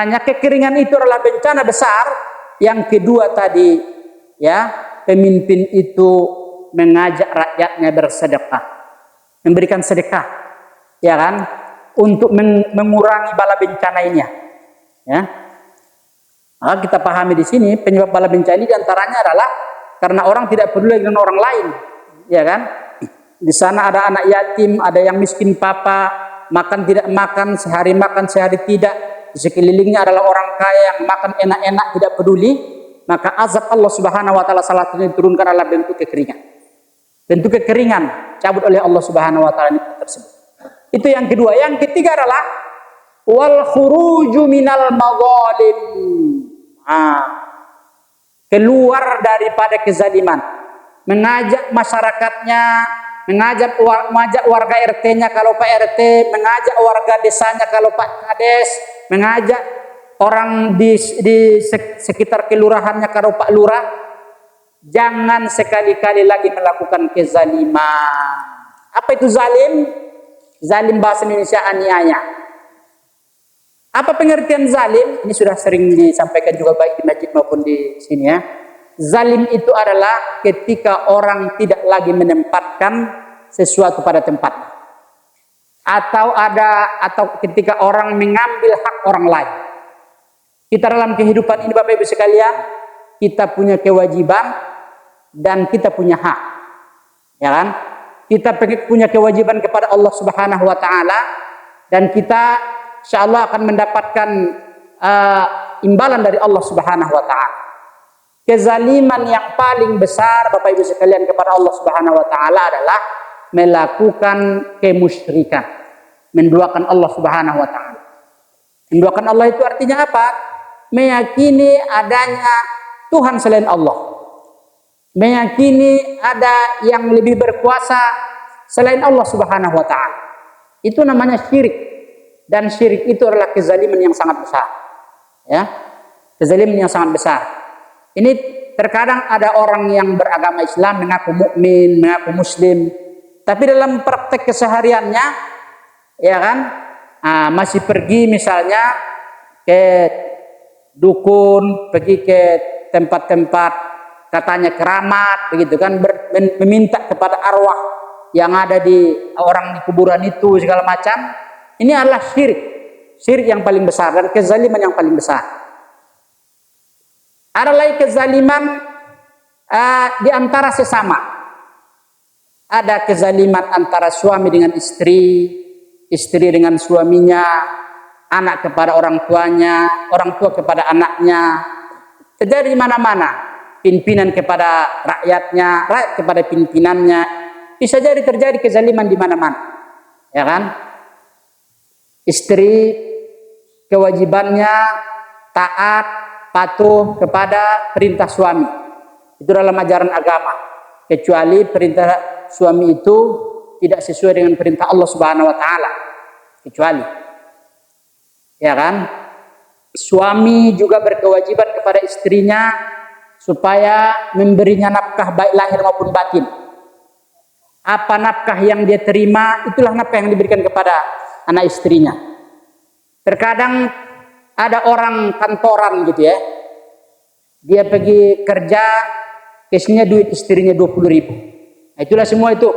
Hanya kekeringan itu adalah bencana besar. Yang kedua tadi, ya, pemimpin itu mengajak rakyatnya bersedekah, memberikan sedekah, ya kan, untuk mengurangi bala bencana ini, ya. Maka kita pahami di sini penyebab bala bencana ini diantaranya adalah karena orang tidak peduli dengan orang lain, ya kan. Di sana ada anak yatim, ada yang miskin papa, makan tidak makan, sehari makan sehari tidak. Di sekelilingnya adalah orang kaya yang makan enak-enak tidak peduli. Maka azab Allah Subhanahu wa taala salah satunya diturunkan adalah bentuk kekeringan. Bentuk kekeringan cabut oleh Allah Subhanahu wa taala tersebut. Itu yang kedua. Yang ketiga adalah wal khuruju minal madzalim. Keluar daripada kezaliman. Mengajak masyarakatnya, mengajak warga RT-nya kalau Pak RT, mengajak warga desanya kalau Pak Kades, mengajak orang di sekitar kelurahannya kalau Pak Lurah. Jangan sekali-kali lagi melakukan kezaliman. Apa itu zalim? Zalim bahasa Indonesia aniaya. Apa pengertian zalim? Ini sudah sering disampaikan juga baik di masjid maupun di sini, ya. Zalim itu adalah ketika orang tidak lagi menempatkan sesuatu pada tempatnya. Atau ketika orang mengambil hak orang lain. Kita dalam kehidupan ini Bapak Ibu sekalian, kita punya kewajiban dan kita punya hak. Ya kan? Kita punya kewajiban kepada Allah Subhanahu wa taala dan kita insyaallah akan mendapatkan imbalan dari Allah Subhanahu wa taala. Kezaliman yang paling besar Bapak Ibu sekalian kepada Allah Subhanahu wa taala adalah melakukan kemusyrikan, menduakan Allah Subhanahu wa taala. Menduakan Allah itu artinya apa? Meyakini adanya Tuhan selain Allah. Meyakini ada yang lebih berkuasa selain Allah Subhanahu wa taala. Itu namanya syirik. Dan syirik itu adalah kezaliman yang sangat besar. Ya. Kezaliman yang sangat besar. Ini terkadang ada orang yang beragama Islam mengaku mukmin, mengaku muslim, tapi dalam praktek kesehariannya, ya kan, masih pergi misalnya ke dukun, pergi ke tempat-tempat katanya keramat, begitu kan, meminta kepada arwah yang ada di orang di kuburan itu segala macam. Ini adalah syirik yang paling besar dan kezaliman yang paling besar. Ada lagi kezaliman di antara sesama. Ada kezaliman antara suami dengan istri, istri dengan suaminya, anak kepada orang tuanya, orang tua kepada anaknya. Terjadi di mana-mana. Pimpinan kepada rakyatnya, rakyat kepada pimpinannya. Bisa jadi terjadi kezaliman di mana-mana. Ya kan? Istri kewajibannya taat, patuh kepada perintah suami. Itu dalam ajaran agama. Kecuali perintah suami itu tidak sesuai dengan perintah Allah Subhanahu wa taala. Kecuali, ya kan? Suami juga berkewajiban kepada istrinya supaya memberinya nafkah baik lahir maupun batin. Apa nafkah yang dia terima, itulah nafkah yang diberikan kepada anak istrinya. Terkadang ada orang kantoran gitu ya, dia pergi kerja, isinya duit istrinya 20.000. Nah, itulah semua itu,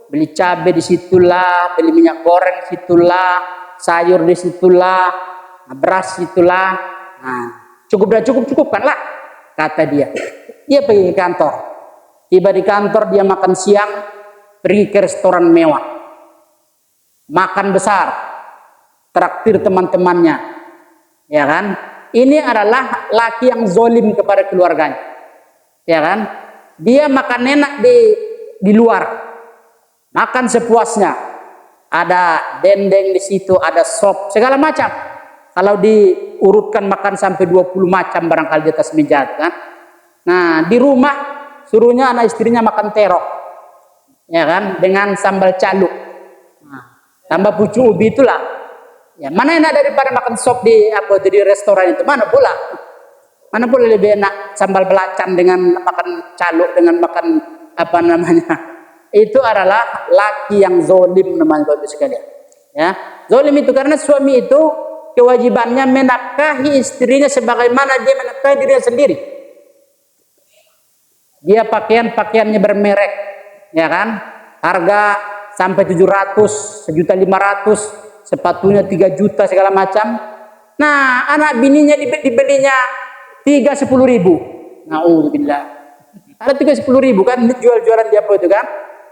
beli cabai di situlah, beli minyak goreng di situlah, sayur di situlah, beras di situlah. Nah, cukupkanlah, kata dia. Dia pergi ke kantor, tiba di kantor dia makan siang, pergi ke restoran mewah, makan besar, traktir teman-temannya. Ya kan? Ini adalah laki yang zalim kepada keluarganya. Ya kan? Dia makan enak di luar. Makan sepuasnya. Ada dendeng di situ, ada sop, segala macam. Kalau diurutkan makan sampai 20 macam barangkali di atas meja kan. Nah, di rumah suruhnya anak istrinya makan terok. Ya kan? Dengan sambal caluk. Nah, tambah pucuk ubi itulah. Ya, mana enak daripada makan sop di restoran itu? Mana pula lebih enak sambal belacan dengan makan caluk, dengan makan apa namanya? Itu adalah laki yang zalim namanya Bapak sekalian. Ya, zalim itu karena suami itu kewajibannya menafkahi istrinya sebagaimana dia menafkahi dirinya sendiri. Dia pakaiannya bermerek, ya kan? Harga sampai 700, 1.500.000, sepatunya 3 juta segala macam. Nah, anak bininya dibelinya 10 ribu. Nauzubillah. Ada 10 ribu kan jual-jualan dia apa itu kan?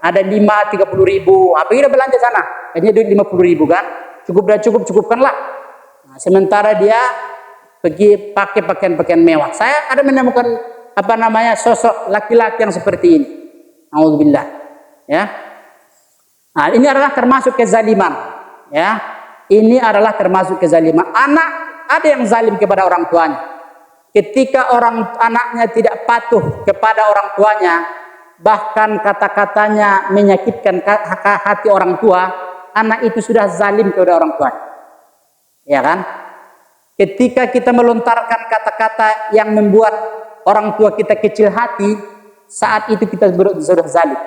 Ada 30 ribu. Apa kita belanja sana? Hanya duit 50 ribu kan? Cukupkanlah. Nah, sementara dia pergi pakai pakaian mewah. Saya ada menemukan sosok laki-laki yang seperti ini. Nauzubillah. Ya. Nah, ini adalah termasuk kezaliman. Ya. Ini adalah termasuk kezaliman. Anak ada yang zalim kepada orang tuanya. Ketika anaknya tidak patuh kepada orang tuanya, bahkan kata-katanya menyakitkan hati orang tua, anak itu sudah zalim kepada orang tua. Ya kan? Ketika kita melontarkan kata-kata yang membuat orang tua kita kecil hati, saat itu kita sudah zalim.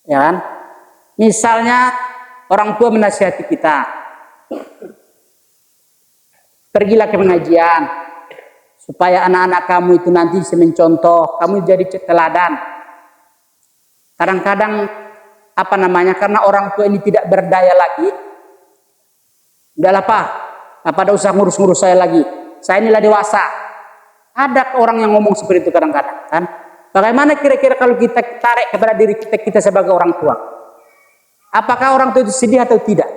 Ya kan? Misalnya orang tua menasihati kita, pergilah ke pengajian supaya anak-anak kamu itu nanti bisa mencontoh, kamu jadi teladan. Kadang-kadang karena orang tua ini tidak berdaya lagi, udahlah Pak, ada usah ngurus-ngurus saya lagi, saya inilah dewasa. Ada orang yang ngomong seperti itu kadang-kadang kan. Bagaimana kira-kira kalau kita tarik kepada diri kita sebagai orang tua? Apakah orang tua itu sedih atau tidak?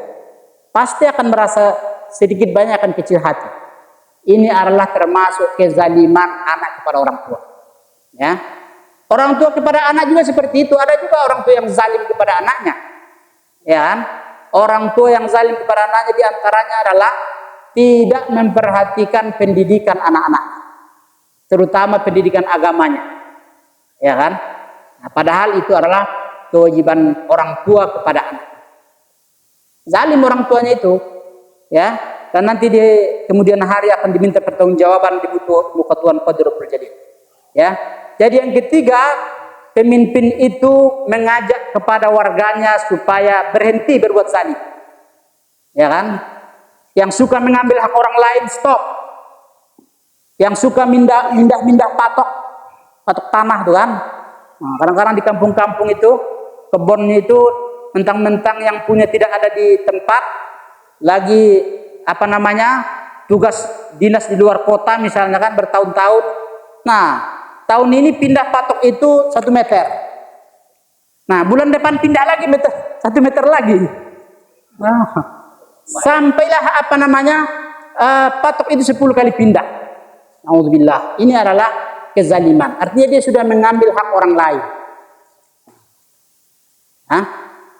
Pasti akan merasa sedikit banyak akan kecil hati. Ini adalah termasuk kezaliman anak kepada orang tua. Ya. Orang tua kepada anak juga seperti itu. Ada juga orang tua yang zalim kepada anaknya. Ya kan? Orang tua yang zalim kepada anaknya diantaranya adalah tidak memperhatikan pendidikan anak-anak, terutama pendidikan agamanya. Ya kan? Nah, padahal itu adalah kewajiban orang tua kepada anak. Zalim orang tuanya itu, ya, dan nanti di kemudian hari akan diminta pertanggungjawaban di muka Tuhan Qadirul Jalil. Ya. Jadi yang ketiga, pemimpin itu mengajak kepada warganya supaya berhenti berbuat zalim. Ya kan? Yang suka mengambil hak orang lain, stop. Yang suka mindah patok tanah tuh kan. Nah, kadang-kadang di kampung-kampung itu kebunnya itu mentang-mentang yang punya tidak ada di tempat, lagi tugas dinas di luar kota misalnya kan bertahun-tahun. Nah, tahun ini pindah patok itu 1 meter. Nah, bulan depan pindah lagi 1 meter lagi. Nah, sampailah patok itu 10 kali pindah. Alhamdulillah. Ini adalah kezaliman. Artinya dia sudah mengambil hak orang lain.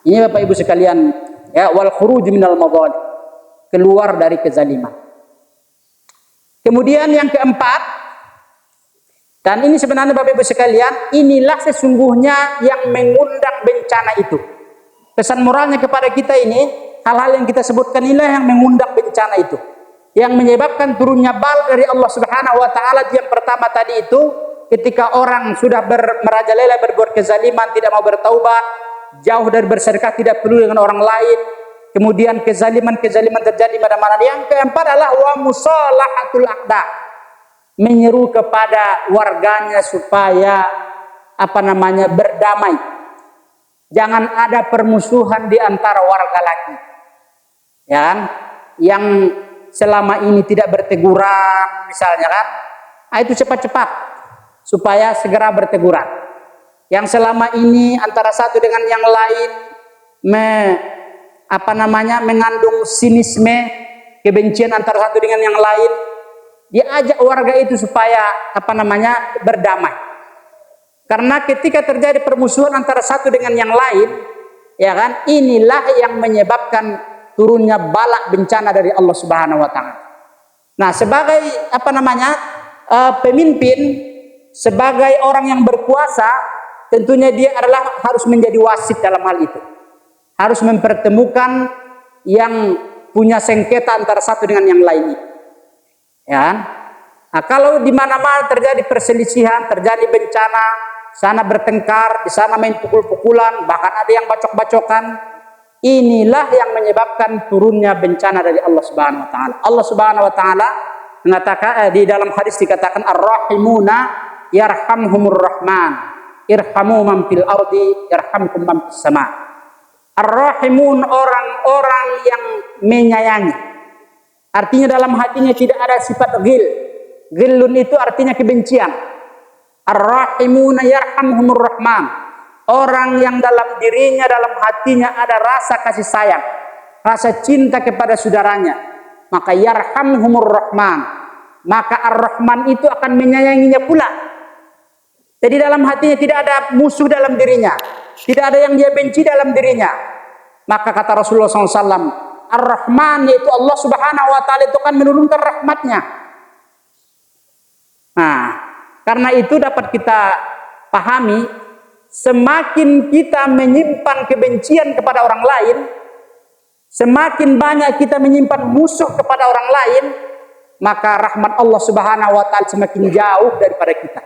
Ini Bapak Ibu sekalian, ya, wal khuruj minal madzalim, keluar dari kezaliman. Kemudian yang keempat, dan ini sebenarnya Bapak Ibu sekalian, inilah sesungguhnya yang mengundang bencana itu. Pesan moralnya kepada kita ini, hal-hal yang kita sebutkan inilah yang mengundang bencana itu, yang menyebabkan turunnya bala dari Allah Subhanahu wa taala. Yang pertama tadi itu, ketika orang sudah merajalela berbuat kezaliman, tidak mau bertaubat, jauh dari bersedekah, tidak peduli dengan orang lain. Kemudian kezaliman terjadi mana-mana. Yang keempat adalah wa musalahatul aqda, menyeru kepada warganya supaya berdamai. Jangan ada permusuhan di antara warga lagi. Ya kan? Yang selama ini tidak berteguran misalnya kan. Itu cepat-cepat supaya segera berteguran. Yang selama ini antara satu dengan yang lain mengandung sinisme, kebencian antara satu dengan yang lain, diajak warga itu supaya berdamai. Karena ketika terjadi permusuhan antara satu dengan yang lain, ya kan, inilah yang menyebabkan turunnya bala bencana dari Allah Subhanahu wa taala. Nah, sebagai pemimpin, sebagai orang yang berkuasa, tentunya dia harus menjadi wasit dalam hal itu. Harus mempertemukan yang punya sengketa antara satu dengan yang lain. Ya. Nah, kalau di mana-mana terjadi perselisihan, terjadi bencana, sana bertengkar, di sana main pukul-pukulan, bahkan ada yang bacok-bacokan, inilah yang menyebabkan turunnya bencana dari Allah Subhanahu wa taala. Allah Subhanahu wa taala mengatakan di dalam hadis dikatakan ar-rahimuna yarhamhumur rahman. Irhamu man fil ardi yarhamkum man fis sama. Ar-rahimun orang-orang yang menyayangi. Artinya dalam hatinya tidak ada sifat ghil. Ghillun itu artinya kebencian. Ar-rahimuna yarhamhumur rahman. Orang yang dalam dirinya, dalam hatinya ada rasa kasih sayang, rasa cinta kepada saudaranya, maka yarhamhumur rahman, maka ar-rahman itu akan menyayanginya pula. Jadi dalam hatinya tidak ada musuh dalam dirinya, tidak ada yang dia benci dalam dirinya. Maka kata Rasulullah SAW, ar-rahman yaitu Allah Subhanahu wa taala itu akan menurunkan rahmatnya. Nah, karena itu dapat kita pahami, semakin kita menyimpan kebencian kepada orang lain, semakin banyak kita menyimpan musuh kepada orang lain, maka rahmat Allah Subhanahu wa taala semakin jauh daripada kita.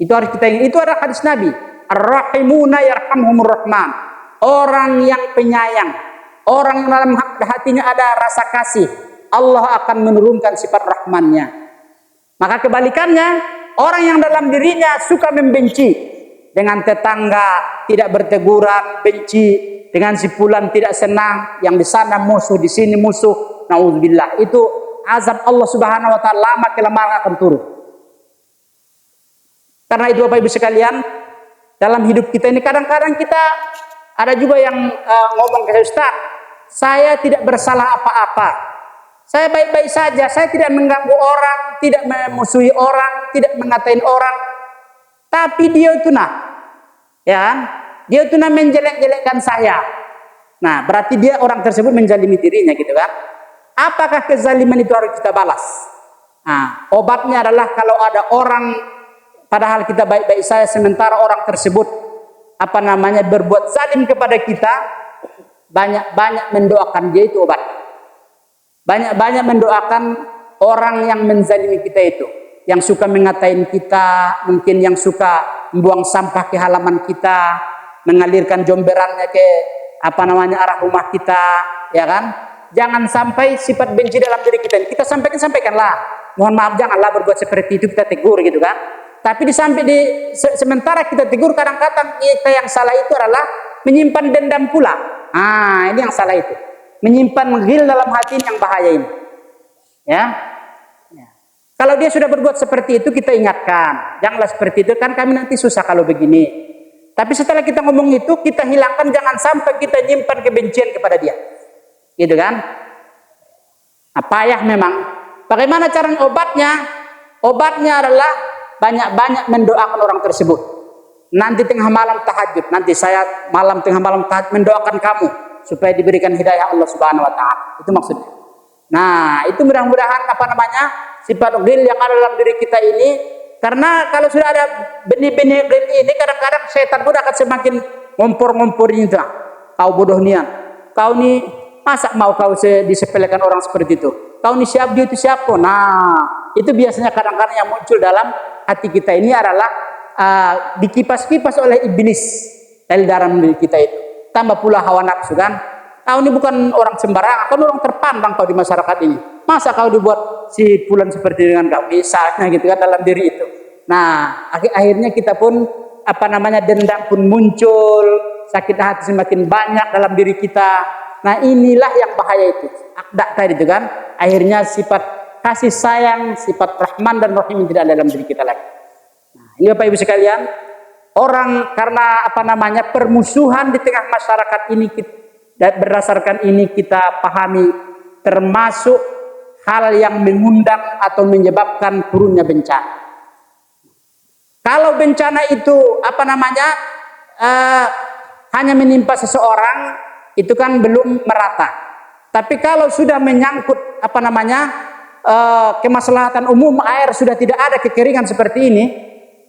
Itu harus kita ingat. Itu adalah hadis Nabi. Ar-rahimuna yarhamhumur rahman. Orang yang penyayang, orang yang dalam hatinya ada rasa kasih, Allah akan menurunkan sifat rahmannya. Maka kebalikannya, orang yang dalam dirinya suka membenci, dengan tetangga tidak berteguran, benci, dengan si fulan tidak senang, yang di sana musuh, di sini musuh, naudzubillah. Itu azab Allah Subhanahu wa taala lama kelamaan akan turun. Karena itu Bapak Ibu sekalian, dalam hidup kita ini kadang-kadang kita ada juga yang ngomong ke Ustaz, saya tidak bersalah apa-apa. Saya baik-baik saja, saya tidak mengganggu orang, tidak memusuhi orang, tidak mengatain orang. Tapi dia itu dia itu menjelek-jelekkan saya. Nah, berarti dia orang tersebut menjalimi dirinya gitu kan. Apakah kezaliman itu harus kita balas? Nah, obatnya adalah kalau ada orang, padahal kita baik-baik saja, sementara orang tersebut berbuat zalim kepada kita, banyak-banyak mendoakan dia, itu obat. Banyak-banyak mendoakan orang yang menzalimi kita itu, yang suka mengatain kita, mungkin yang suka membuang sampah ke halaman kita, mengalirkan jomberannya ke arah rumah kita, ya kan? Jangan sampai sifat benci dalam diri kita. Kita sampaikanlah. Mohon maaf, janganlah berbuat seperti itu, kita tegur gitu kan. Tapi sementara kita tegur, kadang-kadang kita yang salah itu adalah menyimpan dendam pula. Ini yang salah itu. Menyimpan ghil dalam hati yang bahaya ini. Ya. Kalau dia sudah berbuat seperti itu, kita ingatkan, janganlah seperti itu, kan kami nanti susah kalau begini. Tapi setelah kita ngomong itu, kita hilangkan, jangan sampai kita nyimpan kebencian kepada dia. Gitu kan? Payah memang. Bagaimana cara obatnya? Obatnya adalah banyak-banyak mendoakan orang tersebut. Nanti tengah malam tahajud, nanti saya tengah malam tahajud mendoakan kamu supaya diberikan hidayah Allah Subhanahu wa taala. Itu maksudnya. Nah, itu mudah-mudahan sifat ghil yang ada dalam diri kita ini, karena kalau sudah ada benih-benih ghil ini, kadang-kadang setan pun akan semakin ngompor-ngompor itu. Kau bodoh nian, kau ni masa mau kau disepelekan orang seperti itu? Kau ni siapa, dia itu siapa? Nah, itu biasanya kadang-kadang yang muncul dalam hati kita ini adalah dikipas-kipas oleh iblis dari dalam diri kita itu. Tambah pula hawa nafsu kan. Kau ini bukan orang sembarangan, kau orang terpandang kau di masyarakat ini. Masa kau dibuat si fulan seperti dengan kau, misalnya gitu kan, dalam diri itu. Nah, akhirnya kita pun dendam pun muncul, sakit hati semakin banyak dalam diri kita. Nah, inilah yang bahaya itu. Akdak tadi itu kan, akhirnya sifat kasih sayang, sifat rahman dan rahim tidak ada dalam diri kita lagi. Nah, ini Bapak Ibu sekalian, orang karena permusuhan di tengah masyarakat ini, dan berdasarkan ini kita pahami termasuk hal yang mengundang atau menyebabkan turunnya bencana. Kalau bencana itu hanya menimpa seseorang, itu kan belum merata. Tapi kalau sudah menyangkut kemaslahatan umum, air sudah tidak ada, kekeringan seperti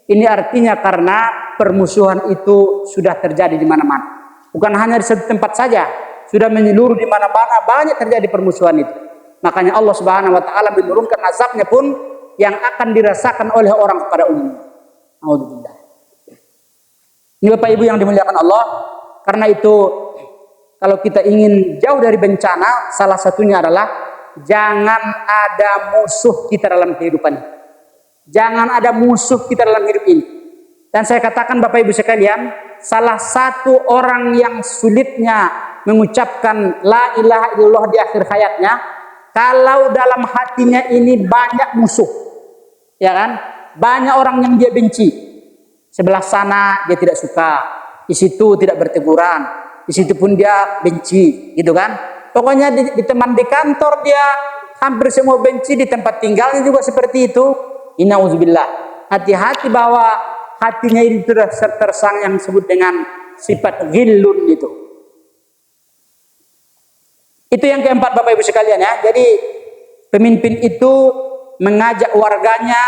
ini artinya karena permusuhan itu sudah terjadi di mana-mana. Bukan hanya di satu tempat saja, sudah menyeluruh di mana-mana, banyak terjadi permusuhan itu. Makanya Allah Subhanahu wa taala menurunkan azabnya pun yang akan dirasakan oleh orang pada umumnya. Alhamdulillah. Ini Bapak Ibu yang dimuliakan Allah, karena itu kalau kita ingin jauh dari bencana, salah satunya adalah jangan ada musuh kita dalam kehidupan ini. Jangan ada musuh kita dalam hidup ini. Dan saya katakan Bapak Ibu sekalian, salah satu orang yang sulitnya mengucapkan la ilaha illallah di akhir hayatnya, kalau dalam hatinya ini banyak musuh. Ya kan? Banyak orang yang dia benci. Sebelah sana dia tidak suka, di situ tidak berteguran, di situ pun dia benci, gitu kan? Pokoknya di teman di kantor dia hampir semua benci, di tempat tinggalnya juga seperti itu. Innauzubillah. Hati-hati bahwa hatinya itu sudah tersang yang disebut dengan sifat ghillun itu. Itu yang keempat Bapak Ibu sekalian ya. Jadi pemimpin itu mengajak warganya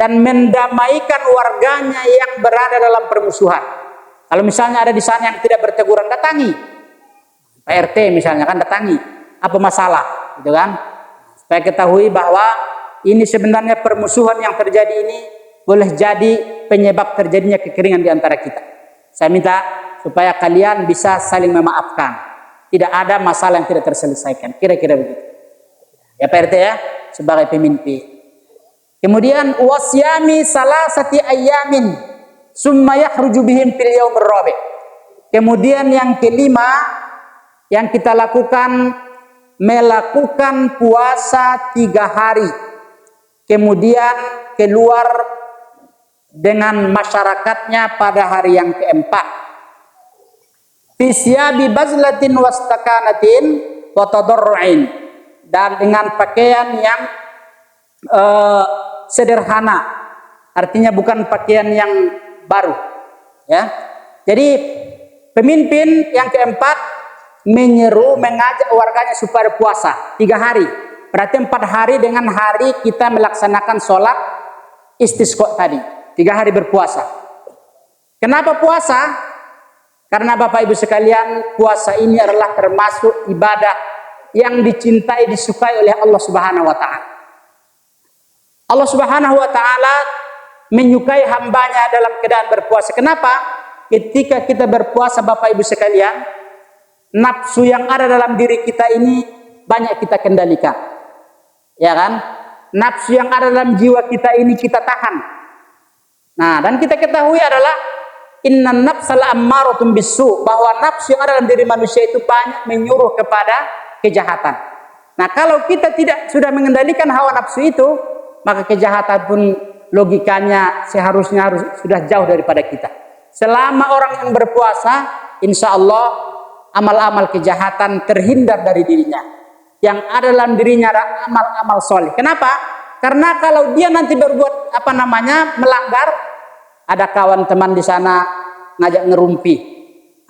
dan mendamaikan warganya yang berada dalam permusuhan. Kalau misalnya ada di sana yang tidak berteguran, datangi. Pak RT misalnya kan datangi. Apa masalah? Gitu kan? Supaya ketahui bahwa ini sebenarnya permusuhan yang terjadi ini boleh jadi penyebab terjadinya kekeringan di antara kita. Saya minta supaya kalian bisa saling memaafkan. Tidak ada masalah yang tidak terselesaikan. Kira-kira begitu. Ya Pak RT ya, sebagai pemimpin. Kemudian wasyami salasati ayyamin summa yakhruju bihim fil yaumir rabi'. Kemudian yang kelima yang kita lakukan, melakukan puasa 3 hari. Kemudian keluar dengan masyarakatnya pada hari yang keempat. Fisyabi bazlatin wastakanatin wa tadarru'in, dan dengan pakaian yang sederhana, artinya bukan pakaian yang baru, ya. Jadi pemimpin yang keempat menyeru, mengajak warganya supaya puasa 3 hari. Berarti 4 hari dengan hari kita melaksanakan sholat istisqa tadi. 3 hari berpuasa. Kenapa puasa? Karena Bapak Ibu sekalian, puasa ini adalah termasuk ibadah yang dicintai, disukai oleh Allah Subhanahu wa Ta'ala. Allah Subhanahu wa Ta'ala menyukai hambanya dalam keadaan berpuasa. Kenapa? Ketika kita berpuasa Bapak Ibu sekalian, nafsu yang ada dalam diri kita ini banyak kita kendalikan. Ya kan? Nafsu yang ada dalam jiwa kita ini kita tahan. Nah, dan kita ketahui adalah innan nafsal ammaratun bisu, bahwa nafsu yang ada dalam diri manusia itu banyak menyuruh kepada kejahatan. Nah, kalau kita tidak sudah mengendalikan hawa nafsu itu, maka kejahatan pun logikanya seharusnya harus sudah jauh daripada kita. Selama orang yang berpuasa, insya Allah amal-amal kejahatan terhindar dari dirinya. Yang ada dalam dirinya adalah amal-amal soleh. Kenapa? Karena kalau dia nanti berbuat melanggar, ada kawan teman di sana ngajak ngerumpi.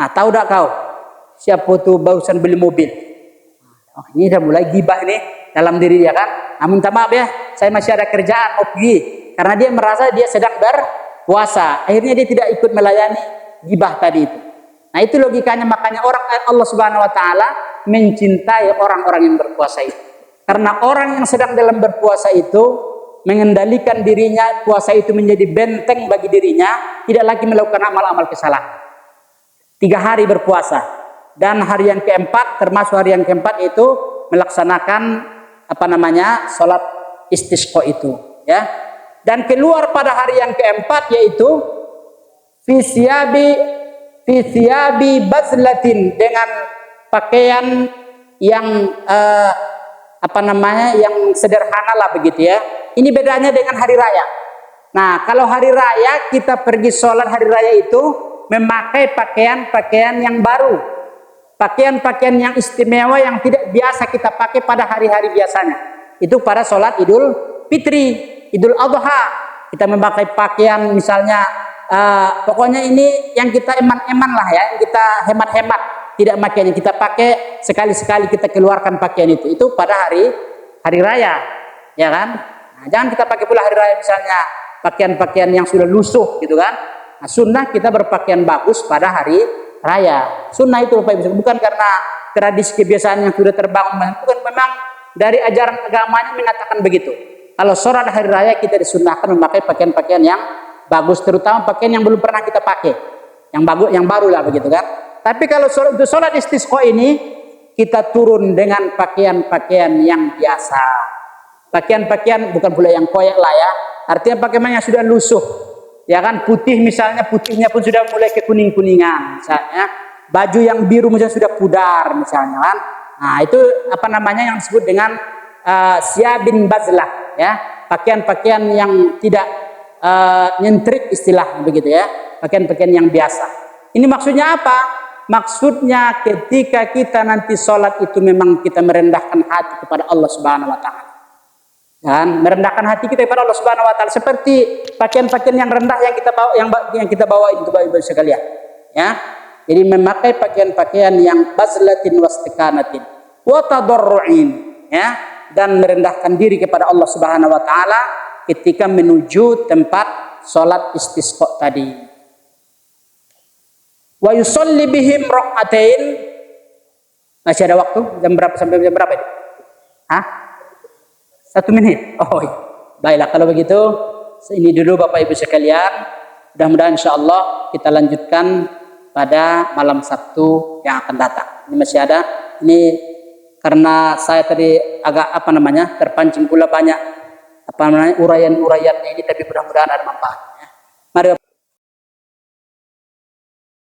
Nah, tahu tak kau? Siapa tuh barusan beli mobil? Oh, ini udah mulai gibah nih dalam diri dia kan. Nah, minta maaf ya, saya masih ada kerjaan mau pergi. Karena dia merasa dia sedang berpuasa. Akhirnya dia tidak ikut melayani gibah tadi itu. Nah, itu logikanya, makanya Allah Subhanahu wa Ta'ala mencintai orang-orang yang berpuasa itu. Karena orang yang sedang dalam berpuasa itu mengendalikan dirinya, puasa itu menjadi benteng bagi dirinya, tidak lagi melakukan amal-amal kesalahan. 3 hari berpuasa, dan hari yang keempat, termasuk hari yang keempat itu melaksanakan sholat istisqa itu, ya. Dan keluar pada hari yang keempat, yaitu Fisyabi bazlatin, dengan pakaian yang yang sederhana lah begitu ya. Ini bedanya dengan hari raya. Nah, kalau hari raya kita pergi sholat hari raya itu memakai pakaian-pakaian yang baru, pakaian-pakaian yang istimewa yang tidak biasa kita pakai pada hari-hari biasanya. Itu pada sholat Idul Fitri, Idul Adha, kita memakai pakaian misalnya pokoknya ini yang kita eman-eman lah ya, yang kita hemat-hemat, tidak pakaian yang kita pakai sekali-sekali kita keluarkan pakaian itu pada hari raya, ya kan? Nah, jangan kita pakai pula hari raya misalnya pakaian-pakaian yang sudah lusuh gitu kan. Nah, sunnah kita berpakaian bagus pada hari raya. Sunnah itu Bapak Ibu, bukan karena tradisi kebiasaan yang sudah terbangun, bukan, memang dari ajaran agamanya mengatakan begitu. Kalau sholat hari raya kita disunnahkan memakai pakaian-pakaian yang bagus, terutama pakaian yang belum pernah kita pakai, yang bagus, yang baru lah begitu kan. Tapi kalau untuk sholat istisqa ini, kita turun dengan pakaian-pakaian yang biasa. Pakaian-pakaian bukan pula yang koyak lah ya. Artinya pakaiannya sudah lusuh. Ya kan, putih misalnya, putihnya pun sudah mulai kekuning-kuningan misalnya. Baju yang biru misalnya sudah pudar misalnya kan. Nah, itu apa namanya yang disebut dengan siyabin bazlah ya. Pakaian-pakaian yang tidak nyentrik istilah begitu ya. Pakaian-pakaian yang biasa. Ini maksudnya apa? Maksudnya ketika kita nanti sholat itu memang kita merendahkan hati kepada Allah Subhanahu wa taala. Dan merendahkan hati kita kepada Allah Subhanahu wa taala seperti pakaian-pakaian yang rendah yang kita bawa itu Bapak Ibu sekalian. Ya. Jadi memakai pakaian-pakaian yang bazlatin wastikanatin wa tadarruin ya, dan merendahkan diri kepada Allah Subhanahu wa taala ketika menuju tempat salat istisqa tadi. Wa yusalli bihim rak'atain. Masih ada waktu? Jam berapa sampai jam berapa ini? Hah? 1 menit. Oh, iya. Baiklah kalau begitu, ini dulu Bapak Ibu sekalian. Mudah-mudahan insyaallah kita lanjutkan pada malam Sabtu yang akan datang. Ini masih ada. Ini karena saya tadi agak terpancing pula banyak uraian-uraiannya ini, tapi mudah-mudahan ada manfaatnya. Mari